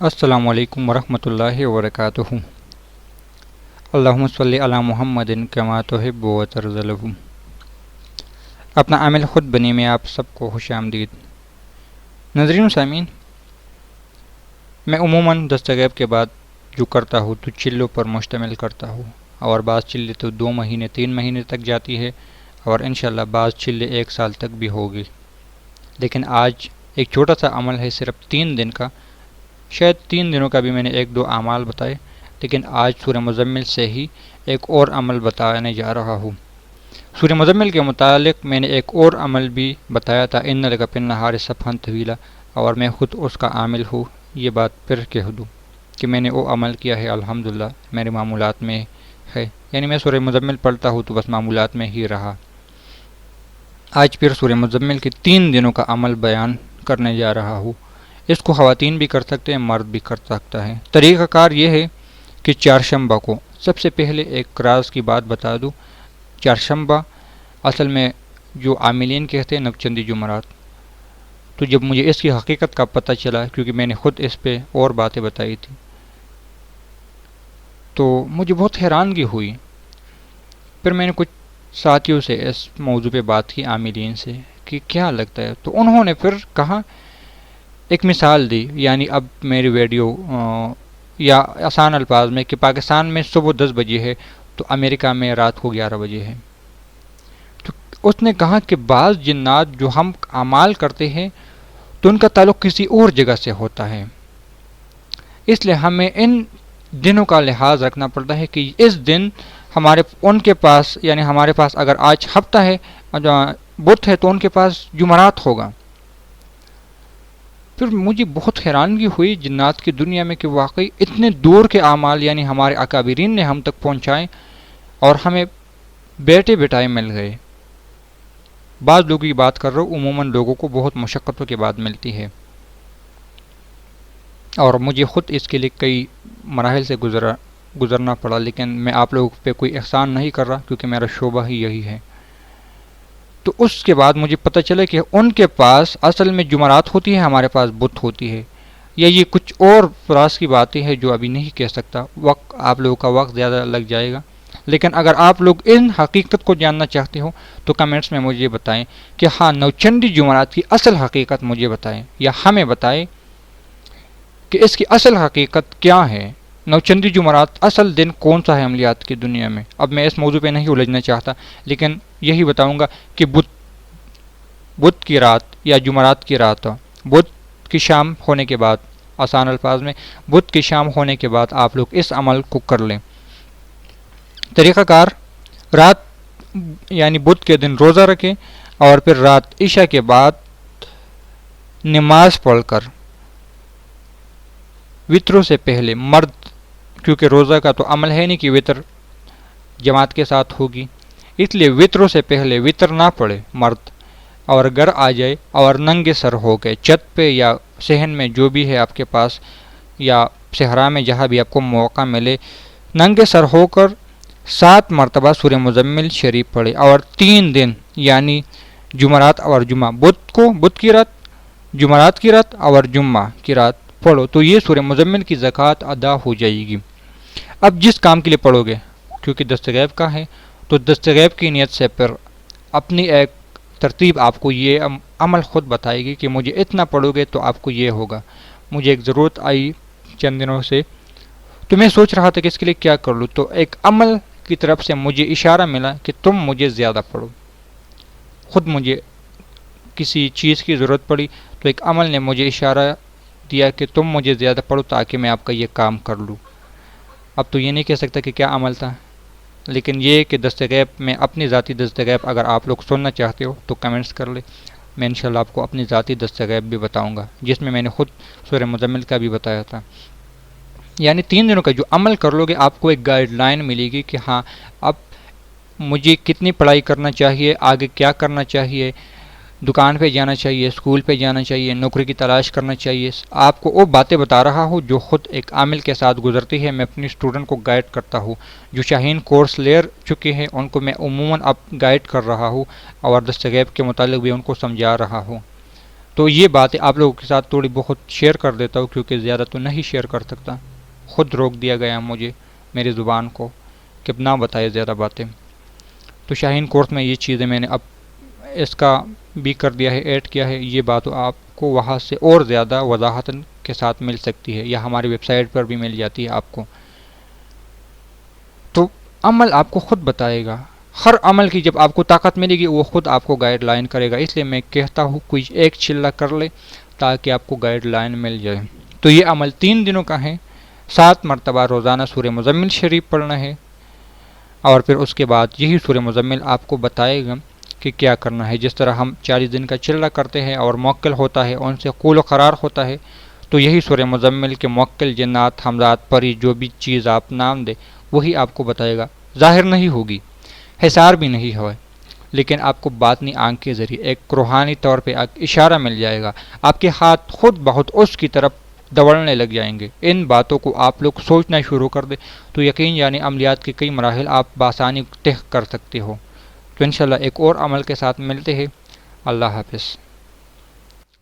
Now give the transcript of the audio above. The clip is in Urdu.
السلام علیکم ورحمۃ اللہ وبرکاتہ۔ اللہم صلی علی محمد کما تحب و ترضى۔ اپنا عمل خود بنی میں آپ سب کو خوش آمدید۔ ناظرین و سامعین، میں عموماً دستغیب کے بعد جو کرتا ہوں تو چلوں پر مشتمل کرتا ہوں، اور بعض چلے تو 2 مہینے 3 مہینے تک جاتی ہے، اور انشاءاللہ بعض چلے 1 سال تک بھی ہوگی۔ لیکن آج ایک چھوٹا سا عمل ہے، صرف 3 دن کا، شاید 3 دنوں کا بھی میں نے 1-2 اعمال بتائے، لیکن آج سورہ مزمل سے ہی ایک اور عمل بتانے جا رہا ہوں۔ سورہ مزمل کے متعلق میں نے ایک اور عمل بھی بتایا تھا، ان لک فی النہار سبحا طویلا، اور میں خود اس کا عامل ہوں۔ یہ بات پھر کہہ دوں کہ میں نے وہ عمل کیا ہے، الحمدللہ میرے معمولات میں ہے، یعنی میں سورہ مزمل پڑھتا ہوں تو بس معمولات میں ہی رہا۔ آج پھر سورہ مزمل کے 3 دنوں کا عمل بیان کرنے جا رہا ہوں۔ اس کو خواتین بھی کر سکتے ہیں، مرد بھی کر سکتا ہے۔ طریقہ کار یہ ہے کہ چہارشنبہ کو سب سے پہلے ایک راز کی بات بتا دوں۔ چہارشنبہ اصل میں جو عاملین کہتے ہیں نوچندی جمعرات، تو جب مجھے اس کی حقیقت کا پتہ چلا، کیونکہ میں نے خود اس پہ اور باتیں بتائی تھی، تو مجھے بہت حیرانگی ہوئی۔ پھر میں نے کچھ ساتھیوں سے اس موضوع پہ بات کی، عاملین سے، کہ کیا لگتا ہے، تو انہوں نے پھر کہا، ایک مثال دی، یعنی اب میری ویڈیو یا آسان الفاظ میں کہ پاکستان میں صبح 10 بجے ہے تو امریکہ میں رات کو 11 بجے ہے۔ تو اس نے کہا کہ بعض جنات جو ہم اعمال کرتے ہیں تو ان کا تعلق کسی اور جگہ سے ہوتا ہے، اس لیے ہمیں ان دنوں کا لحاظ رکھنا پڑتا ہے کہ اس دن ان کے پاس، یعنی ہمارے پاس اگر آج ہفتہ ہے، بدھ ہے، تو ان کے پاس جمعرات ہوگا۔ پھر مجھے بہت حیرانگی ہوئی جنات کی دنیا میں کہ واقعی اتنے دور کے اعمال، یعنی ہمارے اکابرین نے ہم تک پہنچائے اور ہمیں بیٹے بیٹائے مل گئے۔ بعض لوگوں کی بات کر رہا ہوں، عموماً لوگوں کو بہت مشقتوں کے بعد ملتی ہے، اور مجھے خود اس کے لیے کئی مراحل سے گزرنا پڑا، لیکن میں آپ لوگوں پہ کوئی احسان نہیں کر رہا، کیونکہ میرا شعبہ ہی یہی ہے۔ تو اس کے بعد مجھے پتہ چلا کہ ان کے پاس اصل میں جمعرات ہوتی ہے، ہمارے پاس بدھ ہوتی ہے، یا یہ کچھ اور راز کی باتیں ہیں جو ابھی نہیں کہہ سکتا، وقت آپ لوگوں کا وقت زیادہ لگ جائے گا۔ لیکن اگر آپ لوگ ان حقیقت کو جاننا چاہتے ہو تو کمنٹس میں مجھے بتائیں کہ ہاں، نوچندی جمعرات کی اصل حقیقت مجھے بتائیں، یا ہمیں بتائیں کہ اس کی اصل حقیقت کیا ہے۔ نوچندی جمعرات اصل دن کون سا ہے عملیات کی دنیا میں؟ اب میں اس موضوع پہ نہیں الجھنا چاہتا، لیکن یہی بتاؤں گا کہ بدھ کی رات یا جمعرات کی رات، بدھ کی شام ہونے کے بعد، آسان الفاظ میں بدھ کی شام ہونے کے بعد آپ لوگ اس عمل کو کر لیں۔ طریقہ کار، رات یعنی بدھ کے دن روزہ رکھیں، اور پھر رات عشاء کے بعد نماز پڑھ کر وطروں سے پہلے، مرد کیونکہ روزہ کا تو عمل ہے نہیں کہ وطر جماعت کے ساتھ ہوگی، اس لیے وطروں سے پہلے وطر نہ پڑے مرد، اور گھر آ جائے اور ننگے سر ہو گئے چھت پہ یا صحن میں جو بھی ہے آپ کے پاس، یا صحرا میں جہاں بھی آپ کو موقع ملے، ننگے سر ہو کر 7 مرتبہ سورہ مزمل شریف پڑھے، اور 3 دن یعنی جمعرات اور جمعہ، بدھ کی رات، جمعرات کی رات اور جمعہ کی رات پڑھو، تو یہ سورہ مزمل کی زکوٰۃ ادا ہو جائے گی۔ اب جس کام کے لیے پڑھو گے، کیونکہ دستغیب کا ہے، تو دستغیب کی نیت سے پھر اپنی ایک ترتیب آپ کو یہ عمل خود بتائے گی کہ مجھے اتنا پڑھو گے تو آپ کو یہ ہوگا۔ مجھے ایک ضرورت آئی چند دنوں سے، تو میں سوچ رہا تھا کہ اس کے لیے کیا کر لوں، تو ایک عمل کی طرف سے مجھے اشارہ ملا کہ تم مجھے زیادہ پڑھو۔ خود مجھے کسی چیز کی ضرورت پڑی تو ایک عمل نے مجھے اشارہ دیا کہ تم مجھے زیادہ پڑھو تاکہ میں آپ کا یہ کام کر لوں۔ اب تو یہ نہیں کہہ سکتا کہ کیا عمل تھا، لیکن یہ کہ دستغیب میں اپنی ذاتی دستغیب اگر آپ لوگ سننا چاہتے ہو تو کمنٹس کر لیں، میں انشاءاللہ آپ کو اپنی ذاتی دستغیب بھی بتاؤں گا، جس میں نے خود سورہ مزمل کا بھی بتایا تھا۔ یعنی 3 دنوں کا جو عمل کر لو گے، آپ کو ایک گائیڈ لائن ملے گی کہ ہاں، اب مجھے کتنی پڑھائی کرنا چاہیے، آگے کیا کرنا چاہیے، دکان پہ جانا چاہیے، اسکول پہ جانا چاہیے، نوکری کی تلاش کرنا چاہیے۔ آپ کو وہ باتیں بتا رہا ہوں جو خود ایک عامل کے ساتھ گزرتی ہے۔ میں اپنی اسٹوڈنٹ کو گائیڈ کرتا ہوں، جو شاہین کورس لے چکے ہیں ان کو میں عموماً اب گائیڈ کر رہا ہوں، اور دستغیب کے متعلق بھی ان کو سمجھا رہا ہوں۔ تو یہ باتیں آپ لوگوں کے ساتھ تھوڑی بہت شیئر کر دیتا ہوں، کیونکہ زیادہ تو نہیں شیئر کر سکتا، خود روک دیا گیا مجھے میری زبان کو کہ نہ بتائے زیادہ باتیں۔ تو شاہین کورس میں یہ چیزیں میں نے اب اس کا بھی کر دیا ہے، ایڈ کیا ہے، یہ بات آپ کو وہاں سے اور زیادہ وضاحت کے ساتھ مل سکتی ہے، یا ہماری ویب سائٹ پر بھی مل جاتی ہے آپ کو۔ تو عمل آپ کو خود بتائے گا، ہر عمل کی جب آپ کو طاقت ملے گی وہ خود آپ کو گائیڈ لائن کرے گا، اس لیے میں کہتا ہوں کوئی ایک چلہ کر لے تاکہ آپ کو گائیڈ لائن مل جائے۔ تو یہ عمل 3 دنوں کا ہے، 7 مرتبہ روزانہ سورہ مزمل شریف پڑھنا ہے، اور پھر اس کے بعد یہی سورہ مزمل آپ کو بتائے گا کہ کیا کرنا ہے۔ جس طرح ہم 40 دن کا چلہ کرتے ہیں اور موکل ہوتا ہے، ان سے قول و قرار ہوتا ہے، تو یہی سورہ مزمل کے موکل جنات حمزات پری جو بھی چیز آپ نام دے وہی آپ کو بتائے گا، ظاہر نہیں ہوگی، حصار بھی نہیں ہوئے، لیکن آپ کو باطنی آنکھ کے ذریعے ایک روحانی طور پہ ایک اشارہ مل جائے گا، آپ کے ہاتھ خود بہت اس کی طرف دوڑنے لگ جائیں گے۔ ان باتوں کو آپ لوگ سوچنا شروع کر دیں تو یقین یعنی عملیات کے کئی مراحل آپ بآسانی طے کر سکتے ہو۔ تو انشاءاللہ ایک اور عمل کے ساتھ ملتے ہیں۔ اللہ حافظ۔